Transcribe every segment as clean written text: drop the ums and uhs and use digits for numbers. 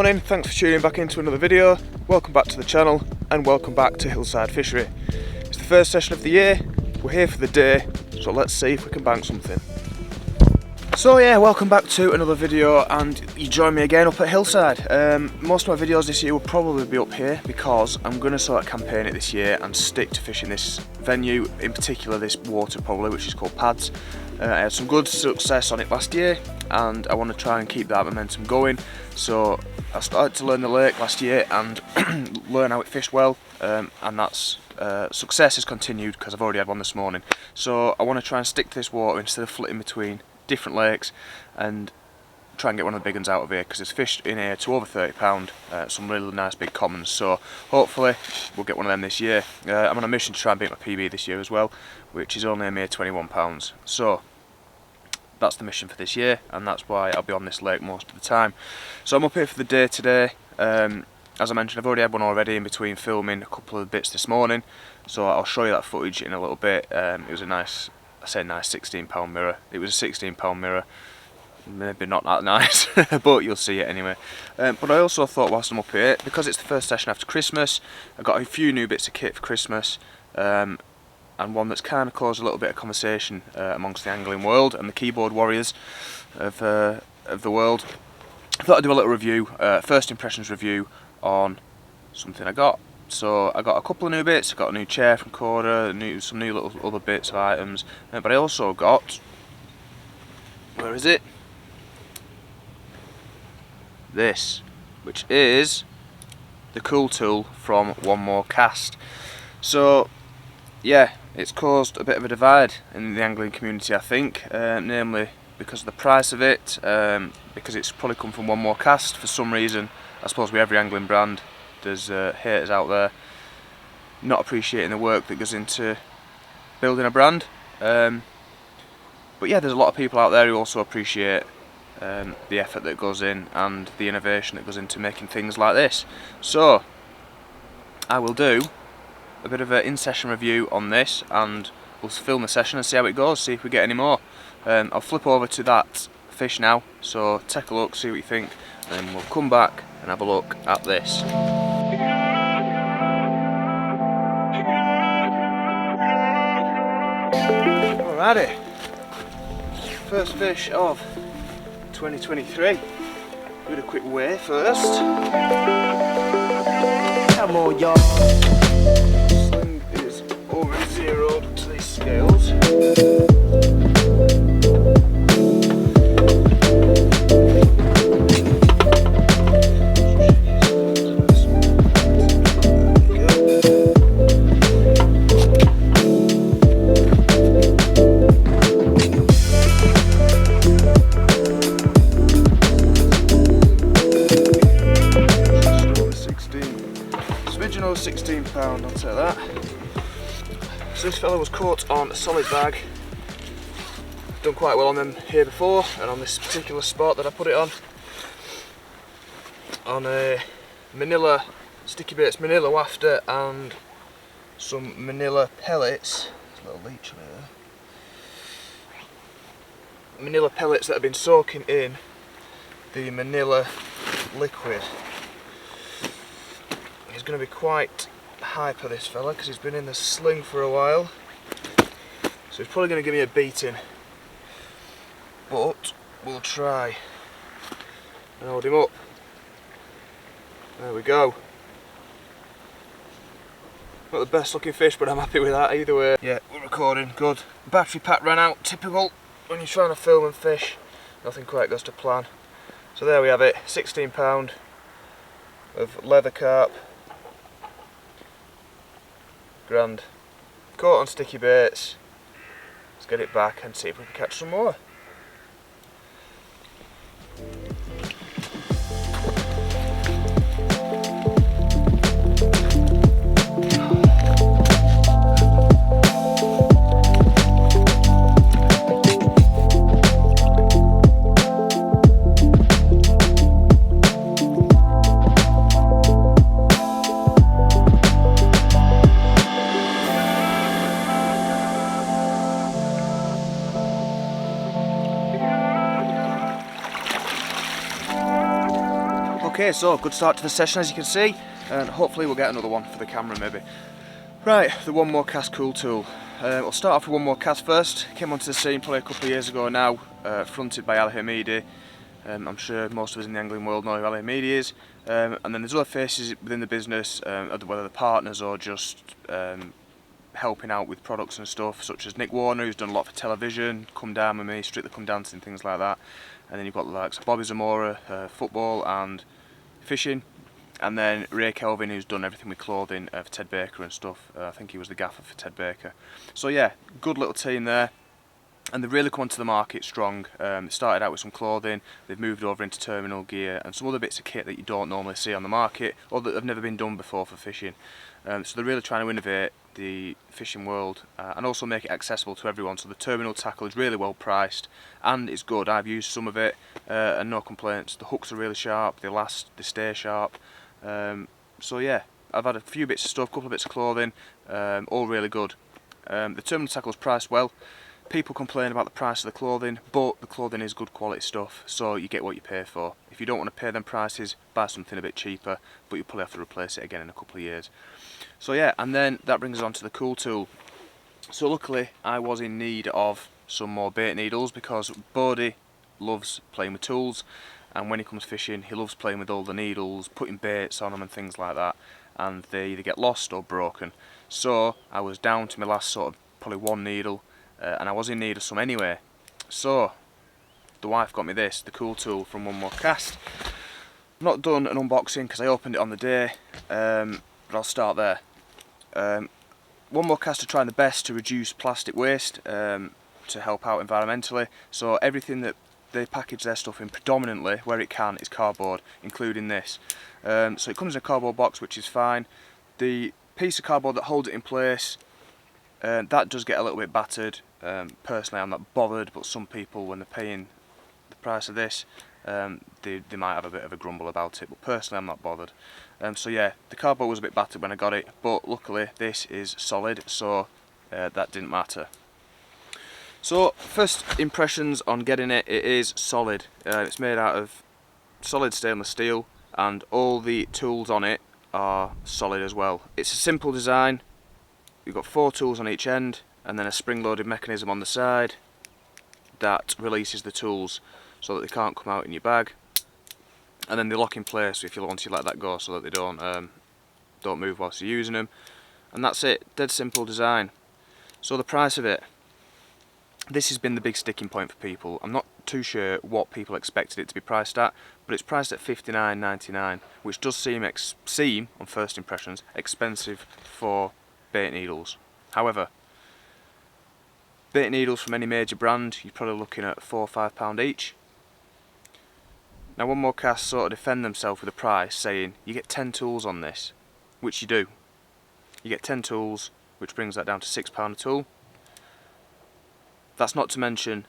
morning, thanks for tuning back into another video. Welcome back to the channel and welcome back to Hillside Fishery. It's the first session of the year, we're here for the day, so let's see if we can bang something. So yeah, welcome back to another video, and you join me again up at Hillside. Most of my videos this year will probably be up here because I'm going to sort of campaign it this year and stick to fishing this venue, in particular this water probably, which is called Pads. I had some good success on it last year and I want to try and keep that momentum going. So I started to learn the lake last year and learn how it fished well, and that's success has continued because I've already had one this morning. So I want to try and stick to this water instead of flitting between different lakes and try and get one of the big ones out of here, because it's fished in here to over £30, some really nice big commons, so hopefully we'll get one of them this year. I'm on a mission to try and beat my PB this year as well, which is only a mere £21, so that's the mission for this year, and that's why I'll be on this lake most of the time. So I'm up here for the day today. As I mentioned, I've already had one already in between filming a couple of bits this morning, so I'll show you that footage in a little bit. It was a nice, I say nice, £16 mirror. It was a £16 mirror, maybe not that nice, but you'll see it anyway. But I also thought whilst I'm up here, because it's the first session after Christmas, I got a few new bits of kit for Christmas, and one that's kind of caused a little bit of conversation amongst the angling world and the keyboard warriors of the world. I thought I'd do a little review, first impressions review on something I got. So I got a couple of new bits. I got a new chair from Corda, some new little other bits of items, but I also got, where is it? This, which is the Cool Tool from One More Cast. So yeah, it's caused a bit of a divide in the angling community, I think, namely because of the price of it, because it's probably come from One More Cast for some reason. I suppose with every angling brand there's haters out there not appreciating the work that goes into building a brand, but yeah, there's a lot of people out there who also appreciate the effort that goes in and the innovation that goes into making things like this. So I will do a bit of an in-session review on this, and we'll film the session and see how it goes, see if we get any more. I'll flip over to that fish now, so take a look, see what you think, and then we'll come back and have a look at this. Alrighty, first fish of 2023. Do a quick weigh first. Come on, y'all. Sling is already zeroed to these scales. £16, I'll take that. So this fella was caught on a solid bag. Done quite well on them here before, and on this particular spot that I put it on a Manila sticky baits, Manila wafter, and some Manila pellets. There's a little leech on here. Manila pellets that have been soaking in the Manila liquid. He's going to be quite hyper, this fella, because he's been in the sling for a while, so he's probably going to give me a beating, but we'll try and hold him up. There we go. Not the best looking fish, but I'm happy with that either way. Yeah, we're recording, good. Battery pack ran out, typical when you're trying to film and fish, nothing quite goes to plan. So there we have it, £16 of leather carp. Grand. Caught on sticky baits. Let's get it back and see if we can catch some more. Okay, so good start to the session as you can see, and hopefully we'll get another one for the camera maybe. Right, the One More Cast Cool Tool. I'll start off with One More Cast first. Came onto the scene probably a couple of years ago now, fronted by Al-Hamidi. I'm sure most of us in the angling world know who Al-Hamidi is. And then there's other faces within the business, whether they're partners or just helping out with products and stuff, such as Nick Warner, who's done a lot for television, Come Down with Me, Strictly Come Dancing, things like that. And then you've got the likes of Bobby Zamora, football and fishing. And then Ray Kelvin, who's done everything with clothing for Ted Baker and stuff. I think he was the gaffer for Ted Baker. So yeah, good little team there. And they've really come onto the market strong. They started out with some clothing, they've moved over into terminal gear and some other bits of kit that you don't normally see on the market or that have never been done before for fishing. So they're really trying to innovate the fishing world and also make it accessible to everyone. So the terminal tackle is really well priced and it's good. I've used some of it and no complaints. The hooks are really sharp, they last, they stay sharp. So yeah, I've had a few bits of stuff, a couple of bits of clothing, all really good. The terminal tackle is priced well. People complain about the price of the clothing, but the clothing is good quality stuff, so you get what you pay for. If you don't want to pay them prices, buy something a bit cheaper, but you'll probably have to replace it again in a couple of years. So yeah, and then that brings us on to the Cool Tool. So luckily, I was in need of some more bait needles because Bodie loves playing with tools, and when he comes fishing, he loves playing with all the needles, putting baits on them and things like that, and they either get lost or broken. So I was down to my last sort of probably one needle, and I was in need of some anyway. So the wife got me this, the Cool Tool from One More Cast. I've not done an unboxing because I opened it on the day, but I'll start there. One More Cast are trying the best to reduce plastic waste to help out environmentally. So everything that they package their stuff in predominantly, where it can, is cardboard, including this. So it comes in a cardboard box, which is fine. The piece of cardboard that holds it in place, that does get a little bit battered. Personally, I'm not bothered, but some people, when they're paying the price of this, they might have a bit of a grumble about it, but personally I'm not bothered. So yeah, the cardboard was a bit battered when I got it, but luckily this is solid, so that didn't matter. So first impressions on getting it, it is solid. It's made out of solid stainless steel and all the tools on it are solid as well. It's a simple design. You've got 4 tools on each end and then a spring-loaded mechanism on the side that releases the tools so that they can't come out in your bag, and then they lock in place if you want to let that go so that they don't move whilst you're using them. And that's it, dead simple design. So the price of it, this has been the big sticking point for people. I'm not too sure what people expected it to be priced at, but it's priced at $59.99, which does seem on first impressions expensive for bait needles. However, bait needles from any major brand, you're probably looking at £4 or £5 each. Now One More Cast sort of defend themselves with a price, saying you get 10 tools on this, which you do. You get 10 tools, which brings that down to £6 a tool. That's not to mention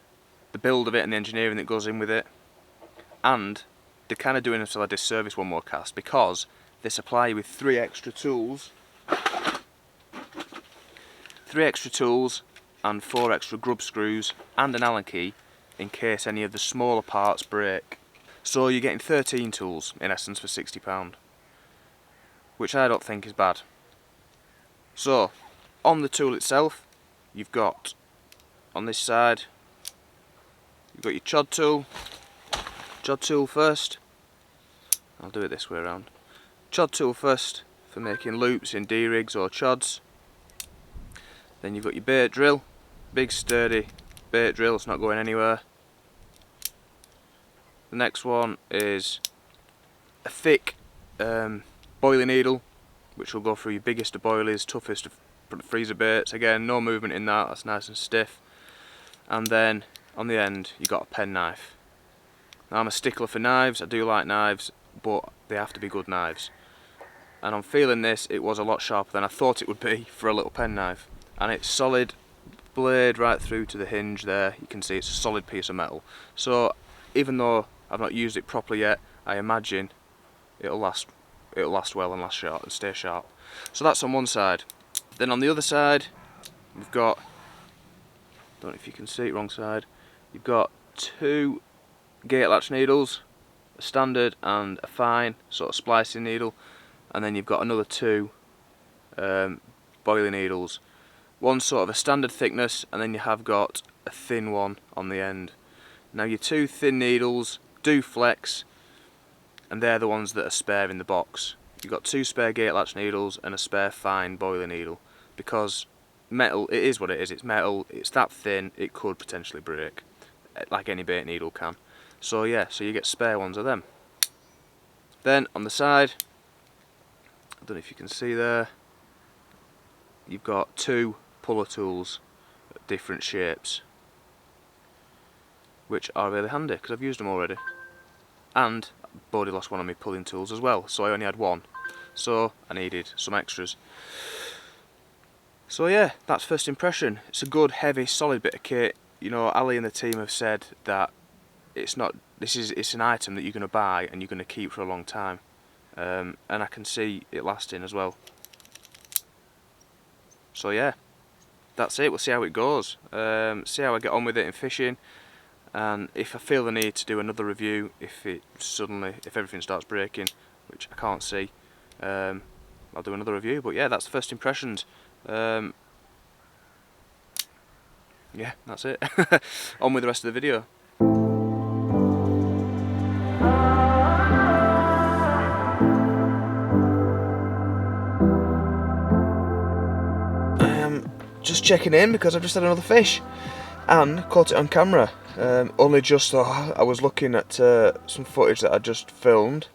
the build of it and the engineering that goes in with it. And they're kind of doing themselves a disservice, One More Cast, because they supply you with 3 extra tools. 3 extra tools and 4 extra grub screws and an Allen key in case any of the smaller parts break. So you're getting 13 tools in essence for £60, which I don't think is bad. So on the tool itself, you've got on this side, you've got your chod tool first. I'll do it this way around. Chod tool first for making loops in D-rigs or chods. Then you've got your bait drill, big sturdy bait drill, it's not going anywhere. The next one is a thick boilie needle, which will go through your biggest of boilies, toughest of freezer baits. Again, no movement in that, that's nice and stiff. And then on the end you've got a pen knife. Now I'm a stickler for knives, I do like knives, but they have to be good knives. And on feeling this, it was a lot sharper than I thought it would be for a little pen knife. And it's solid blade right through to the hinge there, you can see it's a solid piece of metal. So even though I've not used it properly yet, I imagine it'll last well and last sharp and stay sharp. So that's on one side. Then on the other side we've got, don't know if you can see it, wrong side, you've got 2 gate latch needles a standard and a fine sort of splicing needle, and then you've got another two boiling needles. One sort of a standard thickness, and then you have got a thin one on the end. Now your two thin needles do flex, and they're the ones that are spare in the box. You've got two spare gate latch needles and a spare fine boiling needle, because metal, it is what it is, it's metal, it's that thin, it could potentially break, like any bait needle can. So yeah, so you get spare ones of them. Then on the side, I don't know if you can see there, you've got two puller tools at different shapes, which are really handy because I've used them already. And I've already lost one of my pulling tools as well, so I only had one, so I needed some extras. So yeah, that's first impression. It's a good, heavy, solid bit of kit. You know, Ali and the team have said that it's an item that you're going to buy and you're going to keep for a long time, and I can see it lasting as well. So yeah, that's it. We'll see how it goes, see how I get on with it in fishing, and if I feel the need to do another review, if everything starts breaking, which I can't see, I'll do another review. But yeah, that's the first impressions. Yeah, that's it. On with the rest of the video. Just checking in because I've just had another fish and caught it on camera. Only just I was looking at some footage that I just filmed,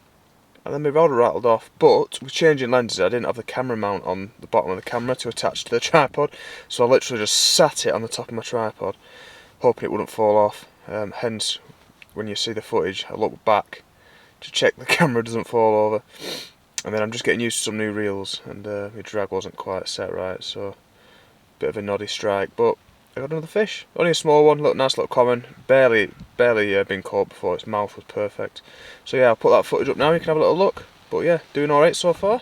and then my rod rattled off. But with changing lenses, I didn't have the camera mount on the bottom of the camera to attach to the tripod, so I literally just sat it on the top of my tripod, hoping it wouldn't fall off. Hence, when you see the footage, I look back to check the camera doesn't fall over. And then I'm just getting used to some new reels, and my drag wasn't quite set right, so bit of a noddy strike. But I got another fish, only a small one, nice little common, barely been caught before. Its mouth was perfect. So yeah, I'll put that footage up now, you can have a little look. But yeah, doing alright so far.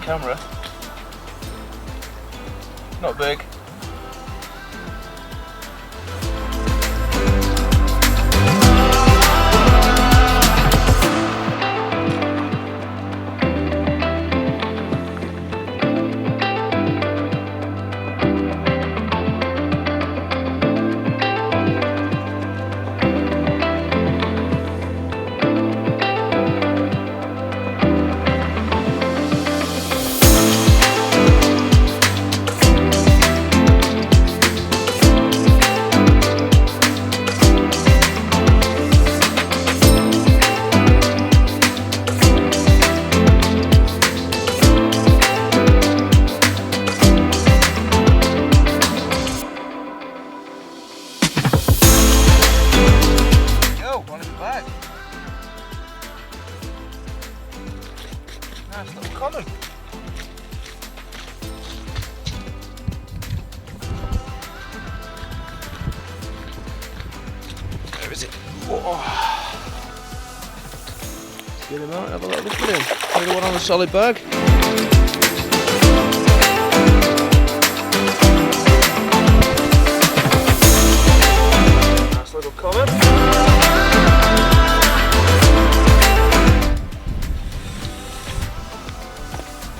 Camera, not big. Nice little common. Where is it? Oh. Get him out, have a little look at him. Another one on the solid bag. Nice little common.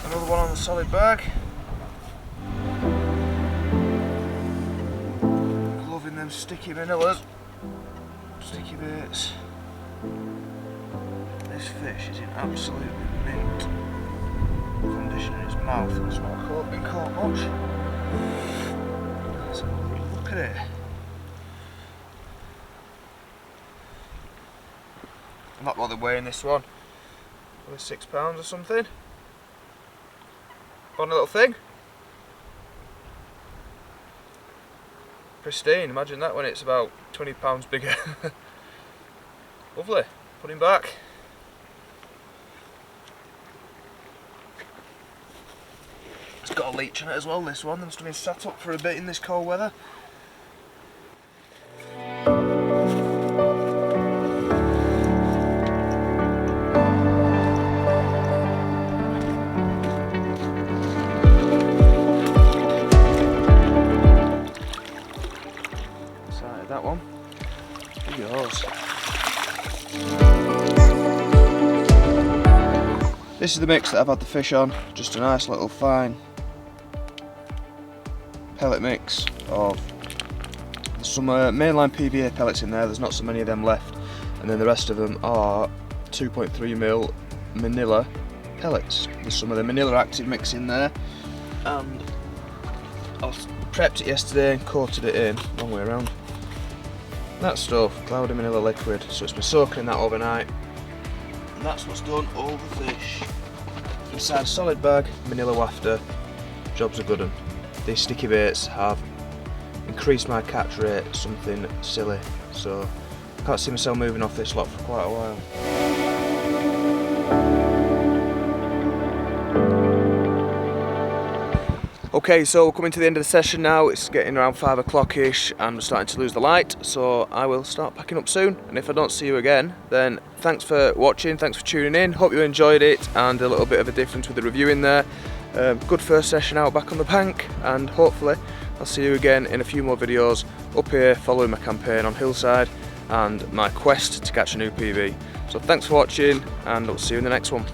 Another one on the solid bag. Loving them sticky manillas. Sticky baits. This fish is in absolute mint condition in its mouth. It's not been caught much. Let's have a little look at it. I'm not bothered weighing this one. Probably 6 pounds or something. Fun little thing. Pristine, imagine that when it's about 20 pounds bigger. Lovely, put him back. It's got a leech on it as well, this one. They must have been sat up for a bit in this cold weather. Excited that one. Here goes. This is the mix that I've had the fish on. Just a nice little fine pellet mix of some mainline PVA pellets in there. There's not so many of them left, and then the rest of them are 2.3mm Manila pellets. There's some of the Manila active mix in there, and I prepped it yesterday and coated it in, long way around. That stuff, cloudy Manila liquid, so it's been soaking in that overnight, and that's what's done all the fish. Inside a solid bag, Manila wafter, job's a good one. These sticky baits have increased my catch rate something silly, so I can't see myself moving off this lot for quite a while. Okay, so we're coming to the end of the session now. It's getting around 5 o'clock-ish and we're starting to lose the light, so I will start packing up soon. And if I don't see you again, then thanks for watching, thanks for tuning in. Hope you enjoyed it, and a little bit of a difference with the review in there. Good first session out back on the bank, and hopefully I'll see you again in a few more videos up here following my campaign on Hillside and my quest to catch a new PB. So thanks for watching, and I'll see you in the next one.